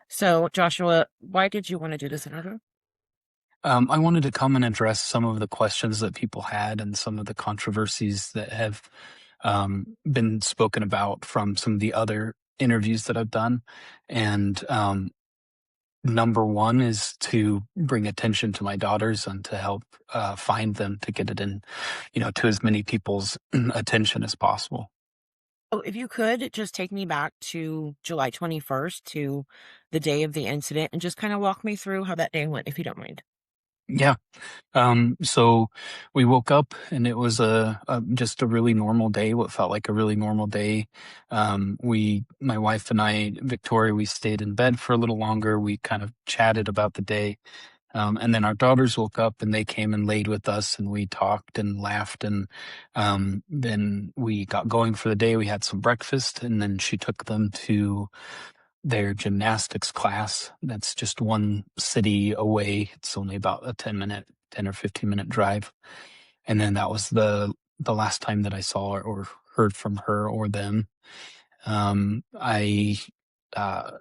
So, Joshua, why did you want to do this interview? I wanted to come and address some of the questions that people had and some of the controversies that have been spoken about from some of the other interviews that I've done. And number one is to bring attention to my daughters and to help find them to get it in, to as many people's attention as possible. Oh, if you could just take me back to July 21st, to the day of the incident, and just kind of walk me through how that day went, if you don't mind. Yeah. So we woke up and it was just a really normal day, what felt like a really normal day. My wife and I, Victoria, we stayed in bed for a little longer. We kind of chatted about the day. And then our daughters woke up and they came and laid with us and we talked and laughed. And then we got going for the day. We had some breakfast and then she took them to their gymnastics class. That's just one city away. It's only about a 10 or 15-minute drive. And then that was the last time that I saw or heard from her or them. I uh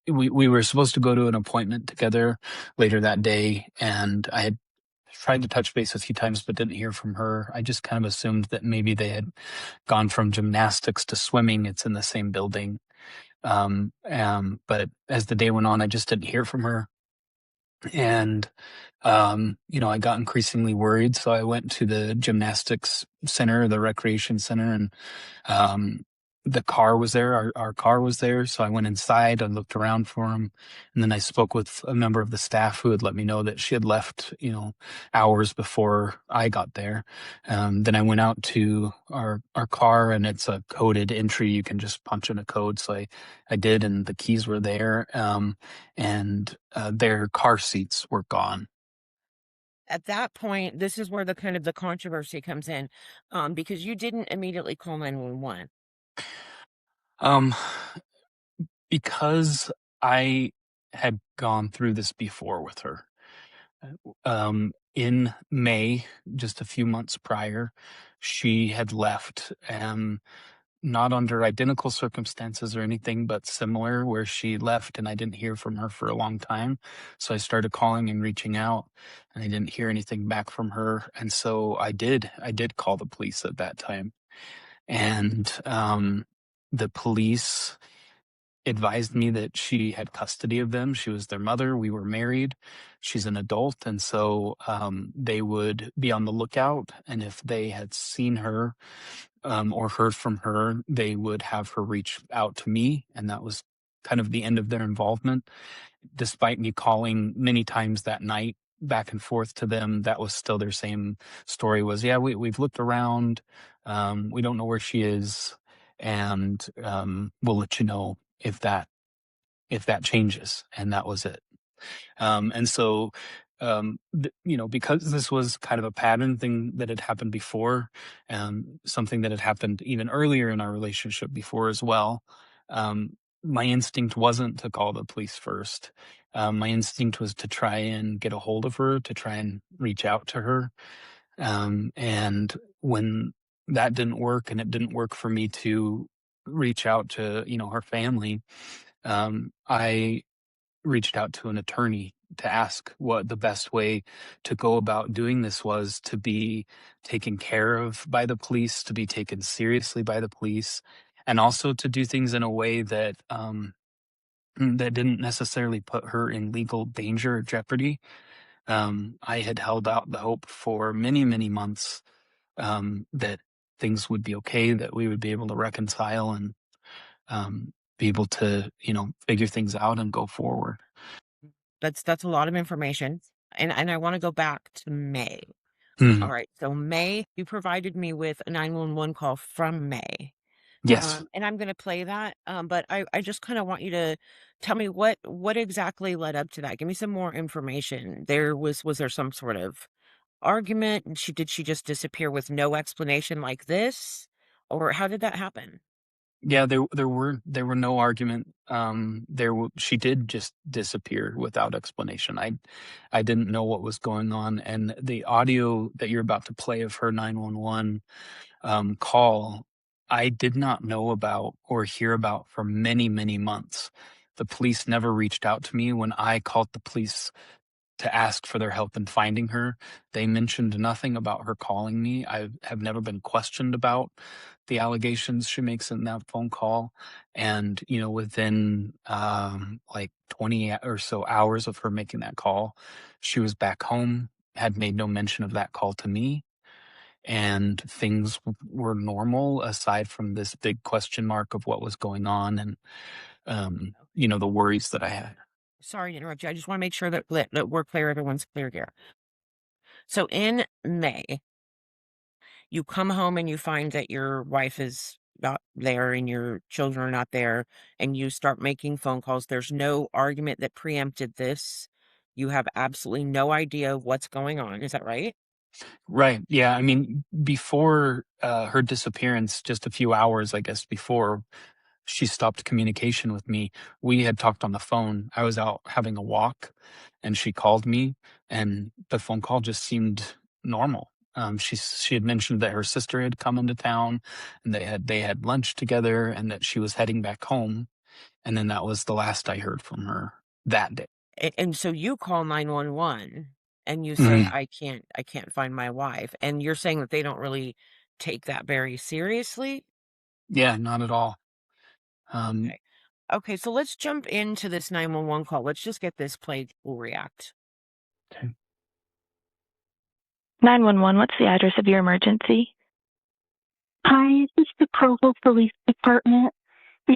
we were supposed to go to an appointment together later that day, and I had tried to touch base a few times but didn't hear from her. I just kind of assumed that maybe they had gone from gymnastics to swimming. It's in the same building. But as the day went on, I just didn't hear from her. And, I got increasingly worried. So I went to the gymnastics center, the recreation center, and um, the car was there. Our car was there. So I went inside. I looked around for him. And then I spoke with a member of the staff who had let me know that she had left, hours before I got there. Then I went out to our car, and it's a coded entry. You can just punch in a code. So I did, and the keys were there. And their car seats were gone. At that point, this is where the kind of the controversy comes in, because you didn't immediately call 911. Um, because I had gone through this before with her. In May, just a few months prior, she had left, not under identical circumstances or anything, but similar, where she left and I didn't hear from her for a long time. So I started calling and reaching out, and I didn't hear anything back from her. And so I did call the police at that time. And the police advised me that she had custody of them. She was their mother. We were married. She's an adult. And so they would be on the lookout. And if they had seen her or heard from her, they would have her reach out to me. And that was kind of the end of their involvement. Despite me calling many times that night back and forth to them, that was still their same story was, yeah, we've looked around. We don't know where she is. And we'll let you know if that changes. And that was it. And so, because this was kind of a pattern thing that had happened before, something that had happened even earlier in our relationship before as well, my instinct wasn't to call the police first. My instinct was to try and get a hold of her, to try and reach out to her. And when that didn't work, and it didn't work for me to reach out to, her family, I reached out to an attorney to ask what the best way to go about doing this was, to be taken care of by the police, to be taken seriously by the police, and also to do things in a way that that didn't necessarily put her in legal danger or jeopardy. I had held out the hope for many, many months that things would be okay, that we would be able to reconcile and be able to, figure things out and go forward. That's a lot of information. And I want to go back to May. All Mhm. right. So May, you provided me with a 911 call from May. Yes. And I'm gonna play that. But I just kind of want you to tell me what exactly led up to that. Give me some more information. Was there some sort of argument? And did she just disappear with no explanation like this? Or how did that happen? Yeah, there were no argument. She did just disappear without explanation. I didn't know what was going on, and the audio that you're about to play of her 911 call, I did not know about or hear about for many, many months. The police never reached out to me when I called the police to ask for their help in finding her. They mentioned nothing about her calling me. I have never been questioned about the allegations she makes in that phone call. And, within like 20 or so hours of her making that call, she was back home, had made no mention of that call to me. And things were normal aside from this big question mark of what was going on and, the worries that I had. Sorry to interrupt you. I just want to make sure that we're clear, everyone's clear here. So in May, you come home and you find that your wife is not there and your children are not there, and you start making phone calls. There's no argument that preempted this. You have absolutely no idea what's going on. Is that right? Right. Yeah. I mean, before her disappearance, just a few hours, I guess, before she stopped communication with me, we had talked on the phone. I was out having a walk and she called me, and the phone call just seemed normal. She had mentioned that her sister had come into town and they had lunch together and that she was heading back home. And then that was the last I heard from her that day. And so you call 911 and you say, Mhm. I can't find my wife. And you're saying that they don't really take that very seriously? Yeah, not at all. Um, Okay. Okay, so let's jump into this 911 call. Let's just get this played. We'll react. okay. 911, what's the address of your emergency? Hi, this is the Provo Police Department.